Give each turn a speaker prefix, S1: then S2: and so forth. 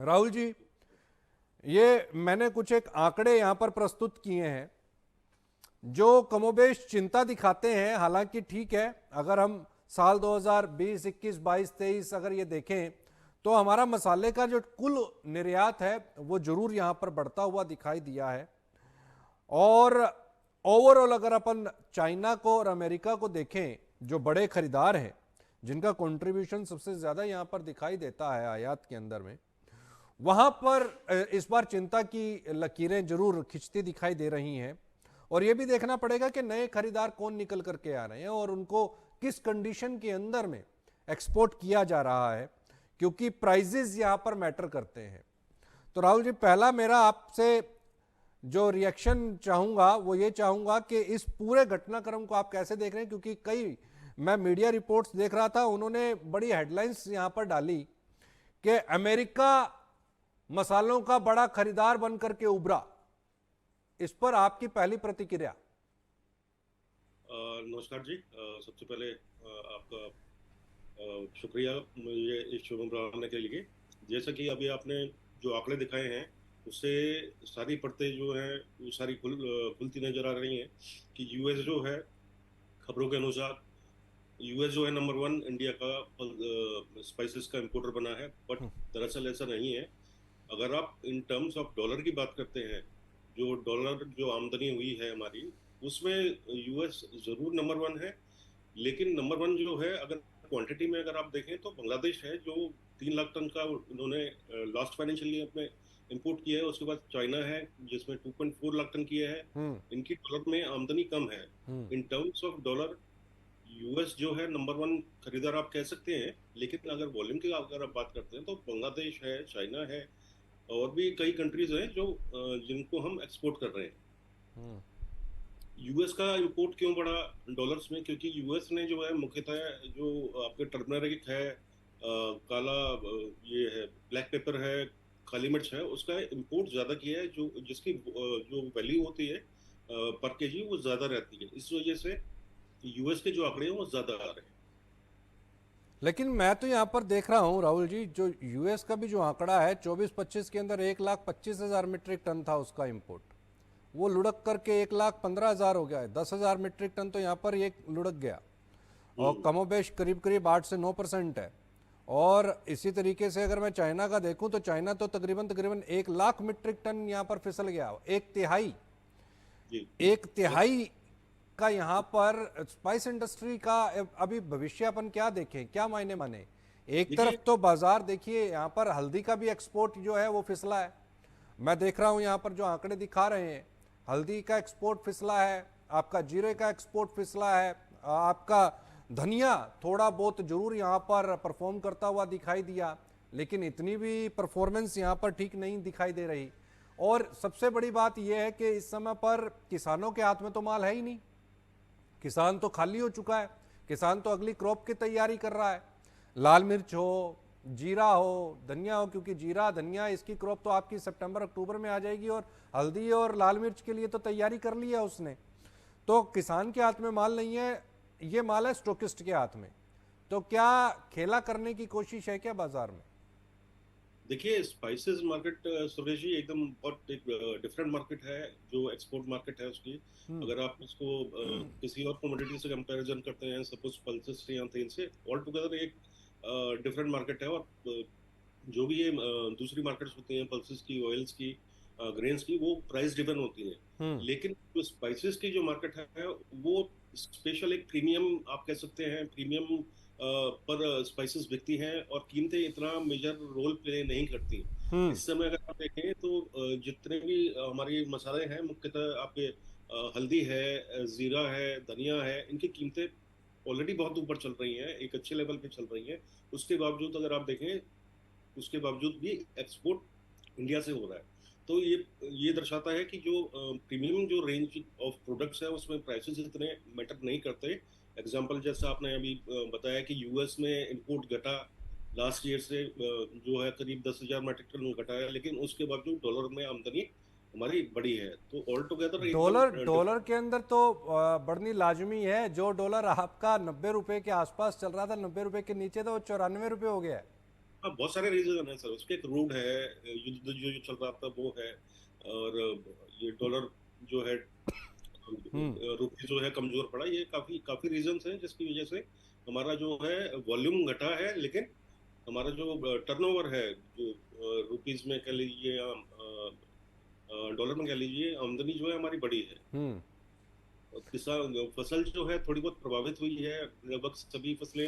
S1: राहुल जी, ये मैंने कुछ एक आंकड़े यहां पर प्रस्तुत किए हैं जो कमोबेश चिंता दिखाते हैं। हालांकि ठीक है, अगर हम साल 2020, 21, 22, 23 अगर ये देखें तो हमारा मसाले का जो कुल निर्यात है वो जरूर यहां पर बढ़ता हुआ दिखाई दिया है। और ओवरऑल अगर अपन चाइना को और अमेरिका को देखें, जो बड़े खरीदार हैं, जिनका कंट्रीब्यूशन सबसे ज्यादा यहां पर दिखाई देता है आयात के अंदर में, वहां पर इस बार चिंता की लकीरें जरूर खिंचती दिखाई दे रही हैं। और यह भी देखना पड़ेगा कि नए खरीदार कौन निकल करके आ रहे हैं और उनको किस कंडीशन के अंदर में एक्सपोर्ट किया जा रहा है, क्योंकि प्राइजेस यहां पर मैटर करते हैं। तो राहुल जी, पहला मेरा आपसे जो रिएक्शन चाहूंगा वो ये चाहूंगा कि इस पूरे घटनाक्रम को आप कैसे देख रहे हैं, क्योंकि कई मैं मीडिया रिपोर्ट्स देख रहा था, उन्होंने बड़ी हेडलाइंस यहां पर डाली कि अमेरिका मसालों का बड़ा खरीदार बनकर के उभरा। इस पर आपकी पहली प्रतिक्रिया?
S2: नमस्कार जी। सबसे पहले आपका शुक्रिया मुझे इस शो में बुलाने के लिए। जैसा कि अभी आपने जो आंकड़े दिखाए हैं उससे सारी परतें जो हैं वो सारी खुलती नजर आ रही हैं कि यूएस जो है, खबरों के अनुसार यूएस जो है नंबर 1 इंडिया का स्पाइसेस का इंपोर्टर बना है। बट दरअसल ऐसा नहीं है। अगर आप इन टर्म्स ऑफ डॉलर की बात करते हैं, जो डॉलर जो आमदनी हुई है हमारी, उसमें यूएस जरूर नंबर 1 है। लेकिन नंबर 1 जो है, अगर क्वांटिटी में अगर आप देखें तो बांग्लादेश है जो 3 लाख टन का उन्होंने लास्ट फाइनेंशियल ईयर में इंपोर्ट किया है। उसके बाद चाइना है जिसमें 2.4 लाख टन किया है। इनकी डॉलर में आमदनी कम है। In terms of dollar US जो है नंबर 1 खरीदार आप कह सकते हैं। लेकिन अगर वॉल्यूम की अगर आप बात करते हैं तो बांग्लादेश है, चाइना है, और भी कई कंट्रीज हैं जो जिनको हम एक्सपोर्ट कर रहे हैं। यूएस का इंपोर्ट क्यों बढ़ा डॉलर्स में? क्योंकि यूएस ने जो है मुख्यतः जो आपके टर्मरिक है, काला ये है, ब्लैक पेपर है, काली मिर्च है, उसका इंपोर्ट ज्यादा किया है, जो जिसकी जो वैल्यू होती है पर केजी वो ज्यादा रहती है। इस वजह से यूएस के जो आंकड़े हैं वो ज्यादा आ रहे हैं।
S1: लेकिन मैं तो यहां पर देख रहा हूं राहुल जी, जो यूएस का भी जो आंकड़ा है 24-25 के अंदर 1,25,000 मीट्रिक टन था उसका इंपोर्ट, वो लुढ़क करके 1,15,000 हो गया है। 10,000 मीट्रिक टन तो यहां पर ये लुढ़क गया। और कमोबेश करीब करीब 8 से 9% है। और इसी तरीके से अगर मैं चाइना का देखूं तो चाइना तो तकरीबन तकरीबन 1 लाख मीट्रिक टन यहां पर फिसल गया। एक तिहाई का यहाँ पर स्पाइस इंडस्ट्री का अभी भविष्य अपन क्या देखें, क्या मायने माने? एक तरफ तो बाजार देखिए, यहाँ पर हल्दी का भी एक्सपोर्ट जो है वो फिसला है। मैं देख रहा हूँ यहाँ पर जो आंकड़े दिखा रहे हैं, हल्दी का एक्सपोर्ट फिसला है, आपका जीरे का एक्सपोर्ट फिसला है, आपका धनिया थोड़ा बहुत जरूर यहाँ पर परफॉर्म करता हुआ दिखाई दिया, लेकिन इतनी भी परफॉर्मेंस यहाँ पर ठीक नहीं दिखाई दे रही। और सबसे बड़ी बात यह है कि इस समय पर किसानों के हाथ में तो माल है ही नहीं। किसान तो खाली हो चुका है। किसान तो अगली क्रॉप की तैयारी कर रहा है। लाल मिर्च हो, जीरा हो, धनिया हो, क्योंकि जीरा धनिया इसकी क्रॉप तो आपकी सितंबर अक्टूबर में आ जाएगी, और हल्दी और लाल मिर्च के लिए तो तैयारी कर ली है उसने। तो किसान के हाथ में माल नहीं है, ये माल है स्टॉकिस्ट के हाथ में। तो क्या खेला करने की कोशिश है क्या बाजार में?
S2: देखिए, स्पाइसेस मार्केट सुरेश जी एकदम बहुत एक डिफरेंट मार्केट है जो एक्सपोर्ट मार्केट है उसकी। अगर आप उसको किसी और कमोडिटी से कंपैरिजन करते हैं, सपोज पल्सेस से या तेल से, ऑल टुगेदर एक डिफरेंट मार्केट है। और जो भी ये दूसरी मार्केट्स होती हैं पल्सेस की, ऑयल्स की, ग्रेन्स की, वो प्राइस ड्रिवन होती हैं। लेकिन जो स्पाइसेस की जो मार्केट है वो स्पेशल एक प्रीमियम आप कह सकते हैं, प्रीमियम पर स्पाइसेस बिकती हैं और कीमतें इतना मेजर रोल प्ले नहीं करती। इस समय अगर आप देखें तो जितने भी हमारे मसाले हैं, मुख्यतः आपके हल्दी है, जीरा है, धनिया है, इनकी कीमतें ऑलरेडी बहुत ऊपर चल रही हैं, एक अच्छे लेवल पे चल रही हैं। उसके बावजूद अगर आप देखें, उसके बावजूद भी एक्सपोर्ट इंडिया से हो रहा है। तो ये दर्शाता है कि जो प्रीमियम जो रेंज ऑफ प्रोडक्ट्स है उसमें प्राइसेस इतने मैटर नहीं करते। एग्जांपल जैसा आपने अभी बताया कि यूएस में इंपोर्ट घटा लास्ट ईयर से, जो है करीब 10,000 मीट्रिक टन घटा है, लेकिन उसके बावजूद डॉलर में आमदनी हमारी बड़ी है। तो ऑल टुगेदर
S1: डॉलर के अंदर तो बढ़नी लाजमी है। जो डॉलर आपका 90 रुपए के आसपास चल रहा था, 90 रुपए के नीचे, तो वो 94 रुपए हो गया है।
S2: हाँ, बहुत सारे रीजन है सर उसके। एक रूड है, युद्ध जो चल रहा था वो है, और ये डॉलर जो है,
S1: हम्म।
S2: रुपये जो है कमजोर पड़ा, ये काफी काफी रीजंस हैं जिसकी वजह से हमारा जो है वॉल्यूम घटा है, लेकिन हमारा जो टर्नओवर है, जो रुपीज में कह लीजिए या डॉलर में कह लीजिए, आमदनी जो है हमारी बड़ी है।
S1: हम्म।
S2: किसान फसल जो है थोड़ी बहुत प्रभावित हुई है, लगभग सभी फसलें